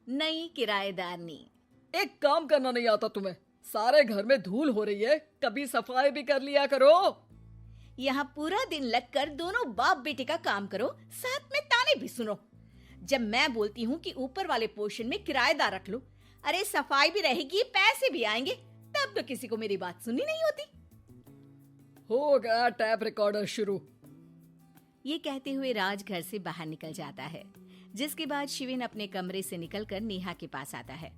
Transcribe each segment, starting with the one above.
नई किराएदारनी। एक काम करना नहीं आता तुम्हें? सारे घर में धूल हो रही है, कभी सफाई भी कर लिया करो। यहाँ पूरा दिन लगकर दोनों बाप बेटे का काम करो, साथ में ताने भी सुनो। जब मैं बोलती हूँ कि ऊपर वाले पोर्शन में किराएदार रख लो, अरे सफाई भी रहेगी, पैसे भी आएंगे, तब तो किसी को मेरी बात सुननी नहीं होती। हो गया टैप रिकॉर्डर शुरू। ये कहते हुए राज घर से बाहर निकल जाता है, जिसके बाद शिविन अपने कमरे से निकलकर नेहा के पास आता है।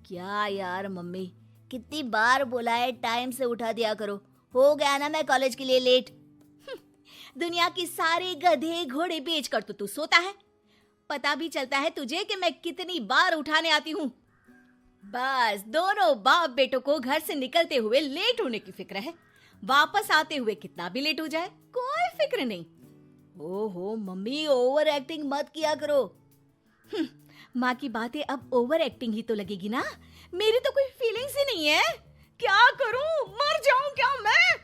क्या यार मम्मी, कितनी बार बोला है टाइम से उठा दिया करो। हो गया ना मैं कॉलेज के लिए लेट। दुनिया की सारे गधे घोड़े बेचकर तो तू सोता है। पता भी चलता है तुझे कि मैं कितनी बार उठाने आती हूँ। बस दोनों बाप बेटों को घर से निकलते हुए लेट होने की फिक्र है, वापस आते हुए कितना भी लेट हो जाए कोई फिक्र नहीं। ओहो मम्मी, ओवर एक्टिंग मत किया करो। माँ की बातें अब ओवर एक्टिंग ही तो लगेगी ना। मेरी तो कोई फीलिंग्स ही नहीं है। क्या करूं, मर जाऊं क्या मैं?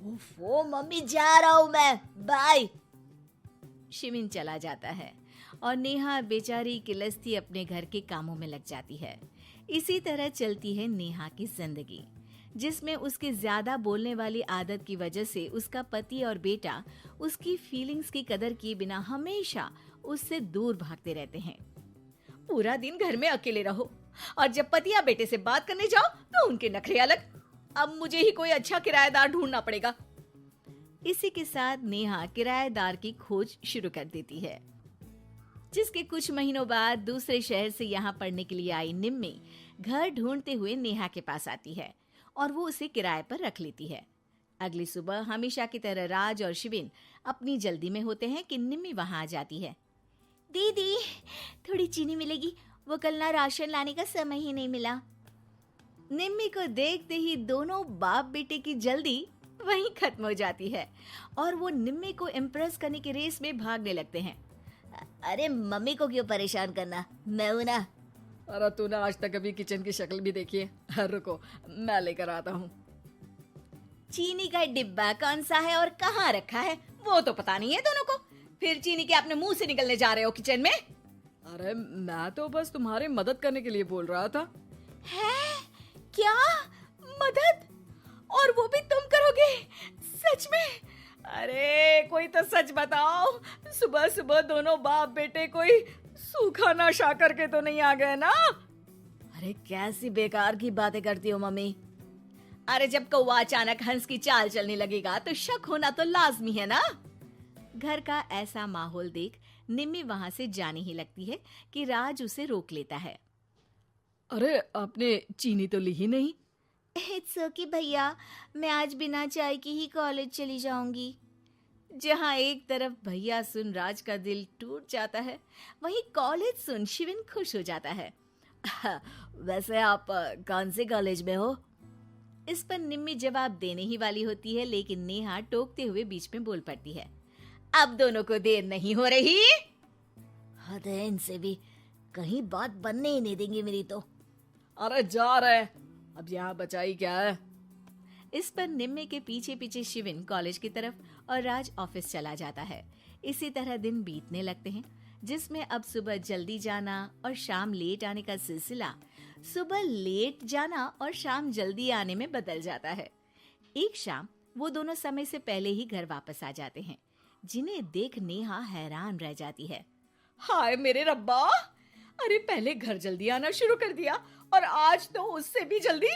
ओफो मम्मी, जा रहा हूँ मैं, बाय। शिविन चला जाता है और नेहा बेचारी किलस्ती अपने घर के कामों में लग जाती है। इसी तरह चलती है नेहा की जिंदगी, जिसमें उसके ज्यादा बोलने वाली आदत की वजह से उसका पति और बेटा उसकी फीलिंग्स की कदर किए बिना हमेशा उससे दूर भागते रहते हैं। पूरा दिन घर में अकेले रहो और जब पति या बेटे से बात करने जाओ तो उनके नखरे अलग। अब मुझे ही कोई अच्छा किराएदार ढूंढना पड़ेगा। इसी के साथ नेहा किराएदार की खोज शुरू कर देती है, जिसके कुछ महीनों बाद दूसरे शहर से यहाँ पढ़ने के लिए आई निम्मी घर ढूंढते हुए नेहा के पास आती है और वो उसे किराए पर रख लेती है। अगली सुबह हमेशा की तरह राज और शिविन अपनी जल्दी में होते हैं कि निम्मी वहां आ जाती है। दीदी, थोड़ी चीनी मिलेगी, वो कल ना राशन लाने का समय ही नहीं मिला। निम्मी को देखते ही दोनों बाप बेटे की जल्दी वहीं खत्म हो जाती है और वो निम्मी को इम्प्रेस करने की रेस में भागने लगते हैं। अरे मम्मी को क्यों परेशान करना, मैं हूं ना। अरे तूने आज तक अभी किचन की शक्ल भी देखी है? रुको मैं लेकर आता हूँ। चीनी का डिब्बा कौन सा है और कहाँ रखा है वो तो पता नहीं है दोनों को। फिर चीनी के अपने मुंह से निकलने जा रहे हो किचन में? अरे मैं तो बस तुम्हारी मदद करने के लिए बोल रहा था। है क्या मदद? और वो भी तुम करोगे? सच में? अरे कोई तो सच बताओ, सुबह सुबह दोनों बाप बेटे कोई सूखा नशा करके तो नहीं आ गए ना? अरे कैसी बेकार की बातें करती हो मम्मी। अरे जब कौवा अचानक हंस की चाल चलने लगेगा तो शक होना तो लाजमी है ना। घर का ऐसा माहौल देख निम्मी वहां से जाने ही लगती है कि राज उसे रोक लेता है। अरे आपने चीनी तो ली ही नहीं? इट्स ओके भैया, मैं आज बिना चाय की ही कॉलेज चली जाऊंगी। जहाँ एक तरफ भैया सुन राज का दिल टूट जाता है, वहीं कॉलेज सुन शिविन खुश हो जाता है। वैसे आप कौन से कॉलेज में हो? इस पर निम्मी जवाब देने ही वाली होती है, लेकिन नेहा टोकते हुए बीच में बोल पड़ती है। अब दोनों को देर नहीं हो रही। हद है इनसे भी, कहीं बात बनने ही नहीं देंगे मेरी तो। अरे जा रहे, अब यहाँ बचाई क्या है? इस पर निम्मी के पीछे पीछे शिविन कॉलेज की तरफ और राज ऑफिस चला जाता है। इसी तरह दिन बीतने लगते हैं, जिसमें अब सुबह जल्दी जाना और शाम लेट आने का सिलसिला सुबह लेट जाना और शाम जल्दी आने में बदल जाता है। एक शाम वो दोनों समय से पहले ही घर वापस आ जाते हैं, जिन्हें देख नेहा हैरान रह जाती है। हाय मेरे रब्बा, अरे पहले घर जल्दी आना शुरू कर दिया और आज तो उससे भी जल्दी।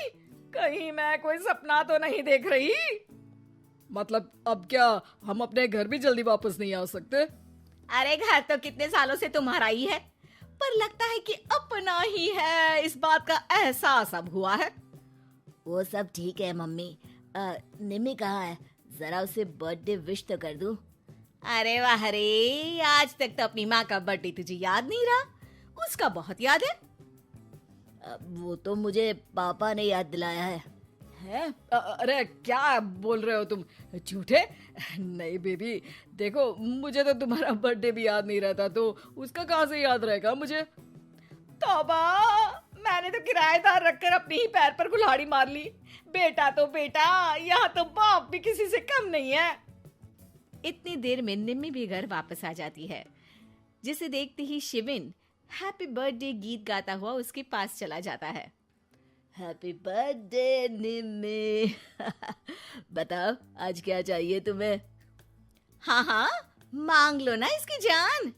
कहीं मैं कोई सपना तो नहीं देख रही? मतलब अब क्या हम अपने घर भी जल्दी वापस नहीं आ सकते? अरे घर तो कितने सालों से तुम्हारा ही है, पर लगता है कि अपना ही है, इस बात का एहसास अब हुआ है। वो सब ठीक है मम्मी, निम्मी कहाँ है? जरा उसे बर्थडे विश तो कर दूं। अरे वाह रे, आज तक तो अपनी माँ का बर्थडे तुझे याद नहीं रहा, उसका बहुत याद है। वो तो मुझे पापा ने याद दिलाया है। हैं? अरे क्या बोल रहे हो तुम झूठे? नहीं बेबी, देखो मुझे तो तुम्हारा बर्थडे भी याद नहीं रहता, तो उसका कहाँ से याद रहेगा मुझे? तौबा, मैंने तो किराएदार रखकर अपने ही पैर पर कुल्हाड़ी मार ली। बेटा तो बेटा, यहाँ तो बाप भी किसी से कम नहीं है। इतनी देर में निम्मी भी घर वापस आ जाती है, जिसे देखते ही शिविन हैप्पी बर्थडे गीत गाता हुआ उसके पास चला जाता है। हैप्पी बर्थडे निम्मी। बताओ आज क्या चाहिए तुम्हें? हाँ हाँ, मांग लो ना इसकी जान।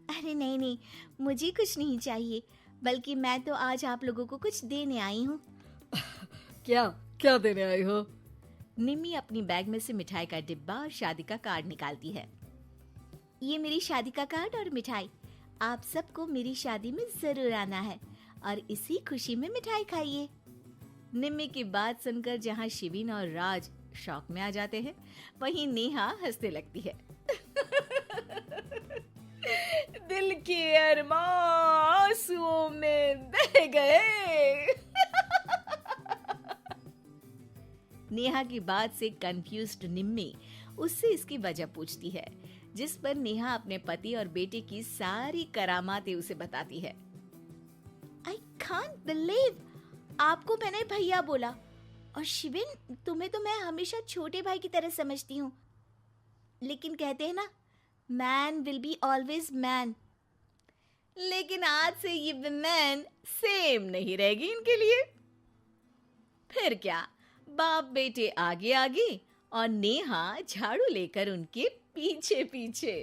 अरे नहीं नहीं, मुझे कुछ नहीं चाहिए, बल्कि मैं तो आज आप लोगों को कुछ देने आई हूँ। क्या क्या देने आई हो? निम्मी अपनी बैग में से मिठाई का डिब्बा और शादी का कार्ड निकालती है। ये मेरी शादी का कार्ड और मिठाई। आप सबको मेरी शादी में जरूर आना है और इसी खुशी में मिठाई खाइए। निम्मी की बात सुनकर जहाँ शिविन और राज शॉक में आ जाते हैं, वहीं नेहा हंसने लगती है। दिल की अरमां आंसुओं में बह गए। नेहा की बात से कंफ्यूज्ड निम्मी उससे इसकी वजह पूछती है, जिस पर नेहा अपने पति और बेटे की सारी करामातें उसे बताती है। आई कांट बिलीव, आपको मैंने भैया बोला, और शिविन तुम्हें तो मैं हमेशा छोटे भाई की तरह समझती हूँ, लेकिन कहते हैं ना, man will be always man. लेकिन आज से ये विमेन सेम नहीं रहेगी इनके लिए। फिर क्या, बाप बेटे आगे आगे और नेहा झाड़ू लेकर उनके पीछे पीछे।